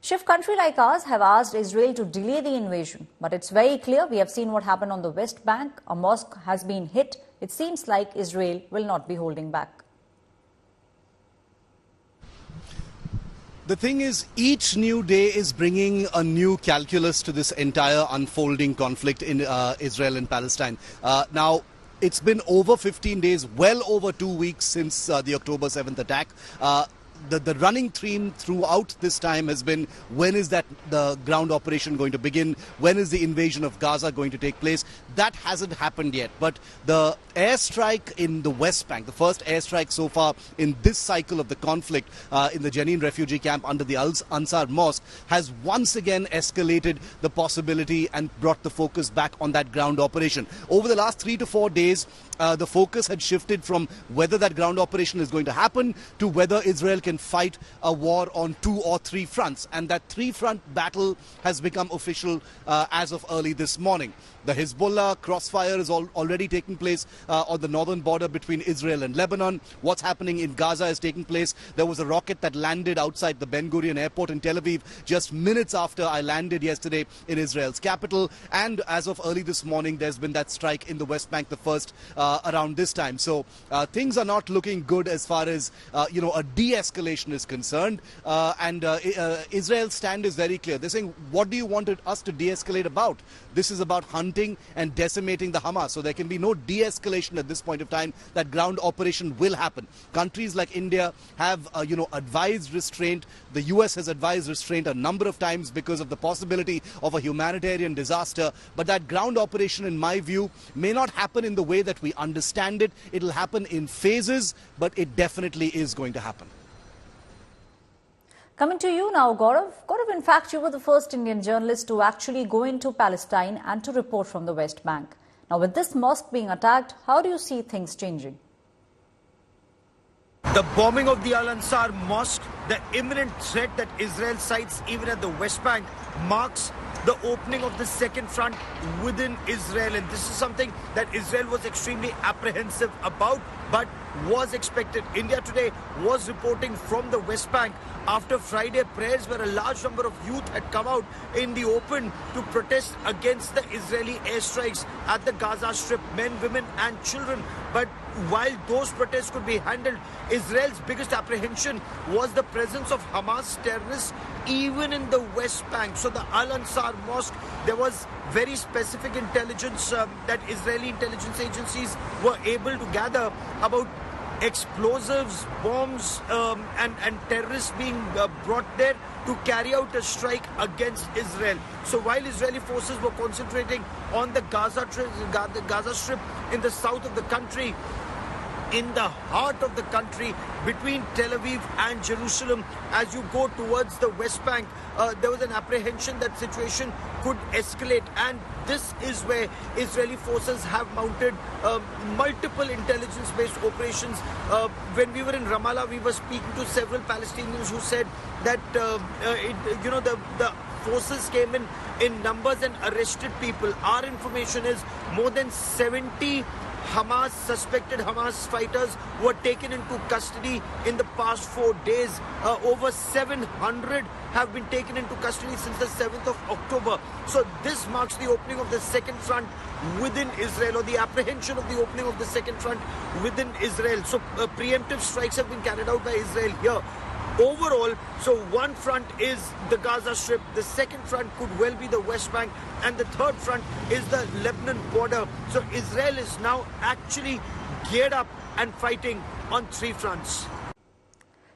Shiv, country like ours have asked Israel to delay the invasion, but it's very clear. We have seen what happened on the West Bank. A mosque has been hit. It seems like Israel will not be holding back. The thing is, each new day is bringing a new calculus to this entire unfolding conflict in Israel and Palestine. Now, it's been over 15 days, well over 2 weeks since the October 7th attack. The running theme throughout this time has been, when is the ground operation going to begin? When is the invasion of Gaza going to take place? That hasn't happened yet. But the airstrike in the West Bank, the first airstrike so far in this cycle of the conflict in the Jenin refugee camp under the Al-Ansar Mosque, has once again escalated the possibility and brought the focus back on that ground operation. Over the last 3 to 4 days, the focus had shifted from whether that ground operation is going to happen to whether Israel can fight a war on 2 or 3 fronts. And that 3-front battle has become official as of early this morning. The Hezbollah crossfire is already taking place on the northern border between Israel and Lebanon. What's happening in Gaza is taking place. There was a rocket that landed outside the Ben Gurion airport in Tel Aviv just minutes after I landed yesterday in Israel's capital. And as of early this morning, there's been that strike in the West Bank, the first around this time. So things are not looking good as far as a de-escalation is concerned. Israel's stand is very clear. They're saying, what do you want us to de-escalate about? This is about hunting and decimating the Hamas. So there can be no de-escalation at this point of time. That ground operation will happen. Countries like India have, advised restraint. The US has advised restraint a number of times because of the possibility of a humanitarian disaster. But that ground operation, in my view, may not happen in the way that we understand it. It'll happen in phases, but it definitely is going to happen. Coming to you now, Gaurav. Gaurav, in fact, you were the first Indian journalist to actually go into Palestine and to report from the West Bank. Now, with this mosque being attacked, how do you see things changing? The bombing of the Al-Ansar Mosque, the imminent threat that Israel cites even at the West Bank, marks the opening of the second front within Israel. And this is something that Israel was extremely apprehensive about, but was expected. India Today was reporting from the West Bank after Friday prayers, where a large number of youth had come out in the open to protest against the Israeli airstrikes at the Gaza Strip, men, women and children. But while those protests could be handled, Israel's biggest apprehension was the presence of Hamas terrorists even in the West Bank. So the Al-Ansar Mosque, there was very specific intelligence that Israeli intelligence agencies were able to gather about explosives, bombs and terrorists being brought there to carry out a strike against Israel. So while Israeli forces were concentrating on the Gaza Strip in the south of the country, in the heart of the country, between Tel Aviv and Jerusalem, as you go towards the West Bank, there was an apprehension that situation could escalate. And this is where Israeli forces have mounted multiple intelligence-based operations. When we were in Ramallah, we were speaking to several Palestinians who said that the forces came in numbers and arrested people. Our information is more than 70 suspected Hamas fighters were taken into custody in the past 4 days. Over 700 have been taken into custody since the 7th of October. So this marks the opening of the second front within Israel, or the apprehension of the opening of the second front within Israel. So preemptive strikes have been carried out by Israel here. Overall, so one front is the Gaza Strip, the second front could well be the West Bank, and the third front is the Lebanon border. So Israel is now actually geared up and fighting on 3 fronts.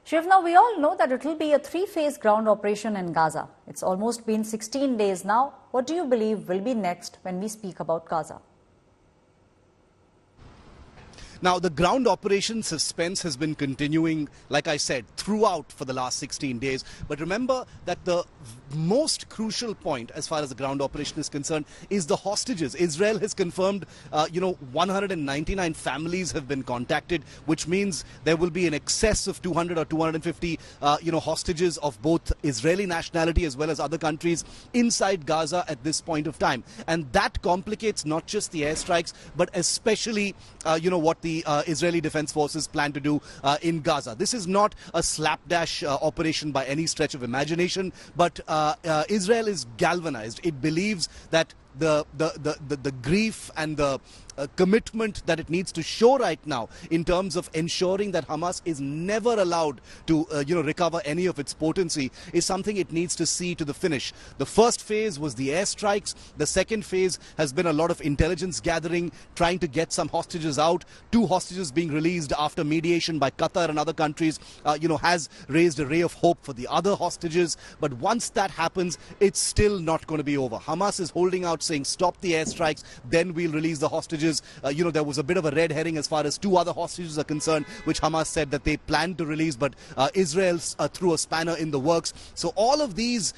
Shiv, now we all know that it will be a 3-phase ground operation in Gaza. It's almost been 16 days now. What do you believe will be next when we speak about Gaza? Now, the ground operation suspense has been continuing, like I said, throughout for the last 16 days. But remember that the most crucial point as far as the ground operation is concerned is the hostages. Israel has confirmed, 199 families have been contacted, which means there will be an excess of 200 or 250, hostages of both Israeli nationality as well as other countries inside Gaza at this point of time. And that complicates not just the airstrikes, but especially, what the the Israeli Defense Forces plan to do in Gaza. This is not a slapdash operation by any stretch of imagination, but Israel is galvanized. It believes that the grief and the commitment that it needs to show right now in terms of ensuring that Hamas is never allowed to recover any of its potency is something it needs to see to the finish. The first phase was the airstrikes. The second phase has been a lot of intelligence gathering, trying to get some hostages out. 2 hostages being released after mediation by Qatar and other countries has raised a ray of hope for the other hostages. But once that happens, it's still not going to be over. Hamas is holding out, saying stop the airstrikes, then we'll release the hostages. There was a bit of a red herring as far as 2 other hostages are concerned, which Hamas said that they planned to release, but Israel threw a spanner in the works. So all of these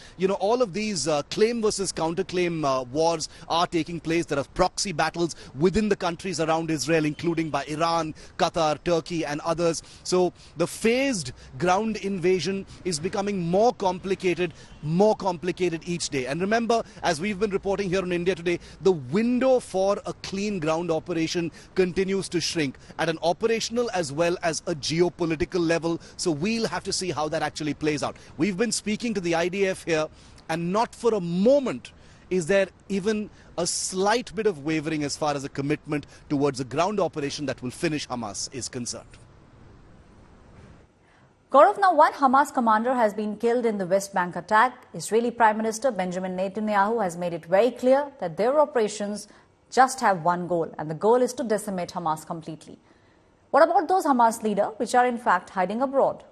claim versus counterclaim wars are taking place. There are proxy battles within the countries around Israel, including by Iran, Qatar, Turkey and others. So the phased ground invasion is becoming more complicated each day. And remember, as we've been reporting here on India Today, the window for a clean ground operation continues to shrink at an operational as well as a geopolitical level. So we'll have to see how that actually plays out. We've been speaking to the IDF here, and not for a moment is there even a slight bit of wavering as far as a commitment towards a ground operation that will finish Hamas is concerned. Gaurav, now one Hamas commander has been killed in the West Bank attack. Israeli Prime Minister Benjamin Netanyahu has made it very clear that their operations just have one goal, and the goal is to decimate Hamas completely. What about those Hamas leaders which are in fact hiding abroad?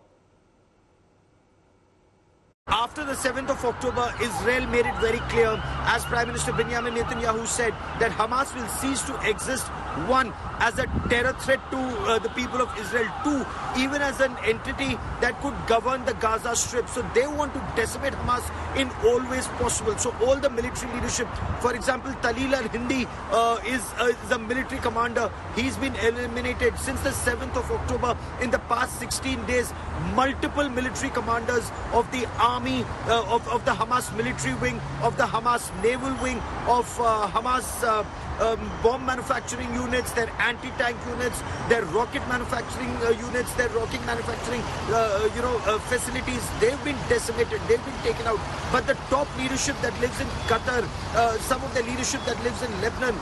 After the 7th of October, Israel made it very clear, as Prime Minister Benjamin Netanyahu said, that Hamas will cease to exist, 1, as a terror threat to the people of Israel, 2, even as an entity that could govern the Gaza Strip. So they want to decimate Hamas in all ways possible. So all the military leadership, for example, Talil al-Hindi is a military commander. He's been eliminated since the 7th of October. In the past 16 days, multiple military commanders of the army, of the Hamas military wing, of the Hamas naval wing, of Hamas bomb manufacturing units, their anti-tank units, their rocket manufacturing units, their rocket manufacturing facilities, they've been decimated, they've been taken out. But the top leadership that lives in Qatar, some of the leadership that lives in Lebanon,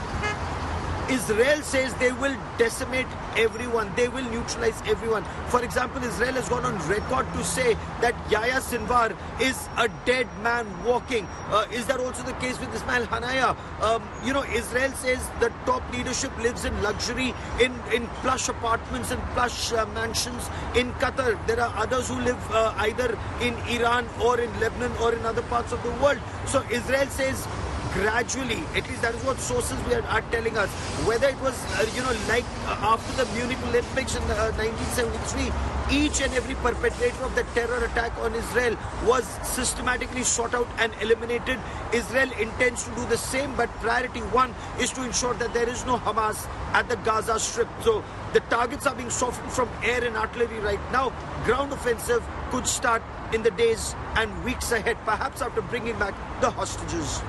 Israel says they will decimate everyone, they will neutralize everyone. For example, Israel has gone on record to say that Yahya Sinwar is a dead man walking. Is that also the case with Ismail Haniyeh? Israel says the top leadership lives in luxury, in plush apartments and plush mansions in Qatar. There are others who live either in Iran or in Lebanon or in other parts of the world. So Israel says gradually, at least that is what sources are telling us, whether it was like after the Munich Olympics in 1973, each and every perpetrator of the terror attack on Israel was systematically sought out and eliminated. Israel intends to do the same, but priority 1 is to ensure that there is no Hamas at the Gaza Strip. So the targets are being softened from air and artillery right now. Ground offensive could start in the days and weeks ahead, perhaps after bringing back the hostages.